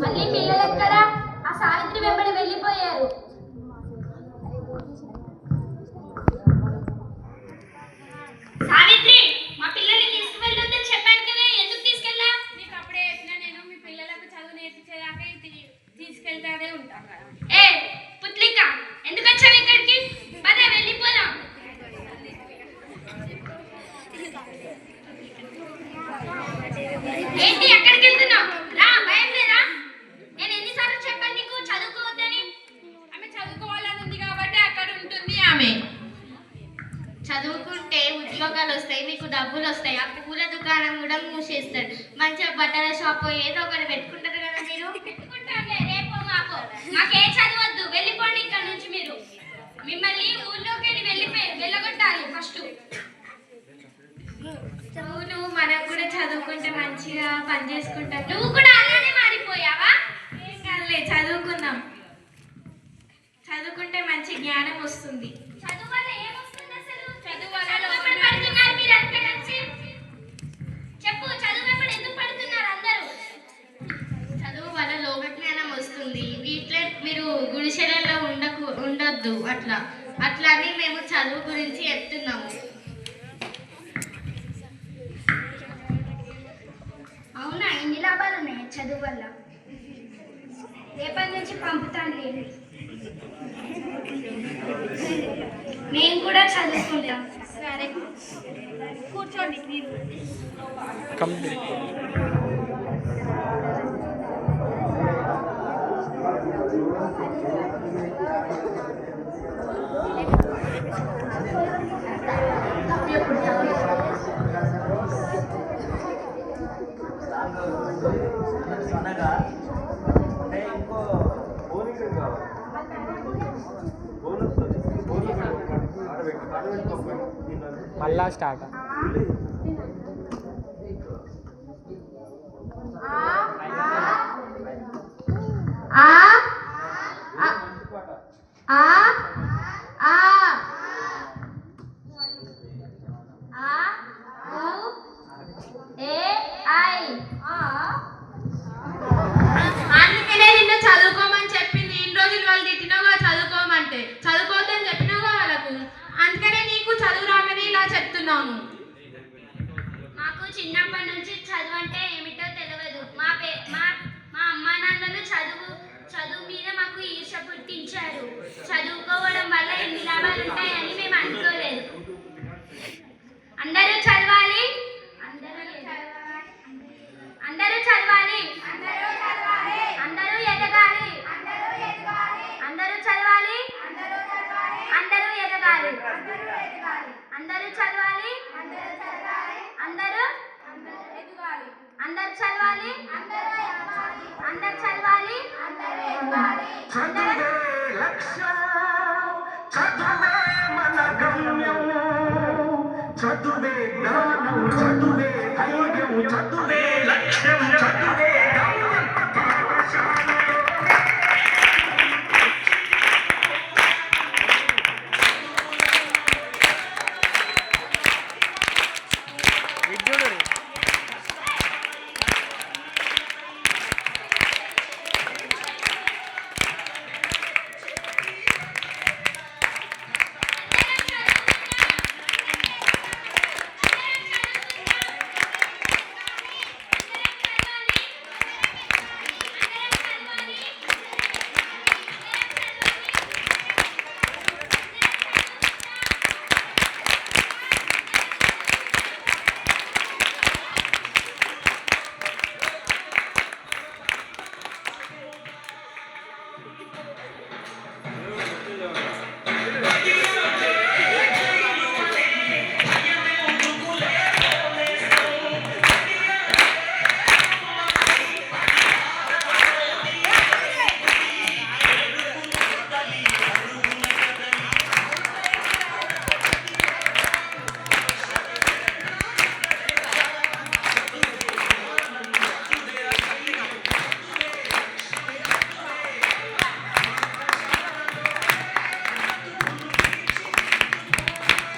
మళ్ళీ పిల్లలు ఎక్కడ? ఆ సావిత్రి వెంబడి వెళ్ళిపోయారు. సావిత్రి, మా పిల్లల్ని తీసుకువెళ్ళొద్దని చెప్పాను కదా, ఎందుకు తీసుకెళ్ళా? నీకు అప్పుడే చెప్పినా నేను, మీ పిల్లలకు చదువు నేర్పించేదాకా తీసుకెళ్తానే ఉంటాను కదా. ఏ పుత్లిక, ఎందుకు వచ్చావు ఇక్కడికి? పద వెళ్ళిపోదాం. ఏంటి ఎక్కడికి వెళ్తున్నావు? రా, భయం లేదా? నేను ఎన్నిసార్లు చెప్పాను నీకు చదువుకోవద్దని? ఆమె చదువుకోవాలని ఉంది కాబట్టి అక్కడ ఉంటుంది ఆమె. చదువుకుంటే ఉద్యోగాలు వస్తాయి, మీకు డబ్బులు వస్తాయి. ఆ పూల దుకాణం కూడా మూసేస్తాడు. మంచిగా బట్టల షాప్ ఏదో ఒకటి పెట్టుకుంటారు కదా మీరు. పెట్టుకుంటానులే, రేపో మాకో. మాకే చదవద్దు, వెళ్ళిపోండి ఇక్కడ నుంచి మీరు. మిమ్మల్ని ఊళ్ళోకి వెళ్ళగొట్టాలి ఫస్ట్. నువ్వు మనకు కూడా చదువుకుంటే మంచిగా పని చేసుకుంటావు. నువ్వు కూడా అలానే మారిపోయావా? ఏం కాదులే, చదువుకుందాం. చదువుకుంటే మంచి జ్ఞానం వస్తుంది. చదువు వల్ల ఏమొస్తుంది అసలు? చదువు వల్ల ఎప్పుడు పడుతున్నారు మీరు అంతా కలిసి? చెప్పు, చదువు ఎప్పుడు ఎందుకు పడుతున్నారు అందరూ? చదువు వల్ల లోక జ్ఞానం వస్తుంది. వీటిలో మీరు గుడిసెలలో ఉండొద్దు. అట్లా అని మేము చదువు గురించి చెప్తున్నాము. అవునా, ఎన్ని లాభాలు ఉన్నాయి చదువు వల్ల? రేపటి నుంచి పంపుతాను లేదు. మేము కూడా చదువుకుంటాం. సరే, కూర్చోండి మీరు. మళ్ళా స్టార్ట్. అందుకనే నిన్ను చదువుకోమని చెప్పింది. ఇన్ని రోజులు వాళ్ళు తిట్టినావుగా చదువుకోమంటే. చదువుకోవద్దని చెప్పినావుగా వాళ్ళకు. అందుకనే నీకు చదువు రాగానే ఇలా చెప్తున్నాను. మాకు చిన్నప్పటి నుంచి చదువు అంటే ఏమిటో తెలియదు. మా అమ్మా నాన్నలు చదువు మీద మాకు ఈర్ష్య పుట్టించారు. చదువుకోవడం వల్ల ఎన్ని లాభాలు ఉంటాయని మేము అనుకోలేదు. అందరూ చదవాలి, అందరూ చదవాలి, అందరూ ఎదగాలి, అందరూ చదవాలి, అందరూ ఎదగాలి, అందరూ చదవాలి, అందరూ చదవాలి, అందరూ చదవాలి, చదువే లక్ష్యం, చదువే మన గమ్యం, చదువే జ్ఞానం, చదువే ధైర్యం, చదువే లక్ష్యం, చదువే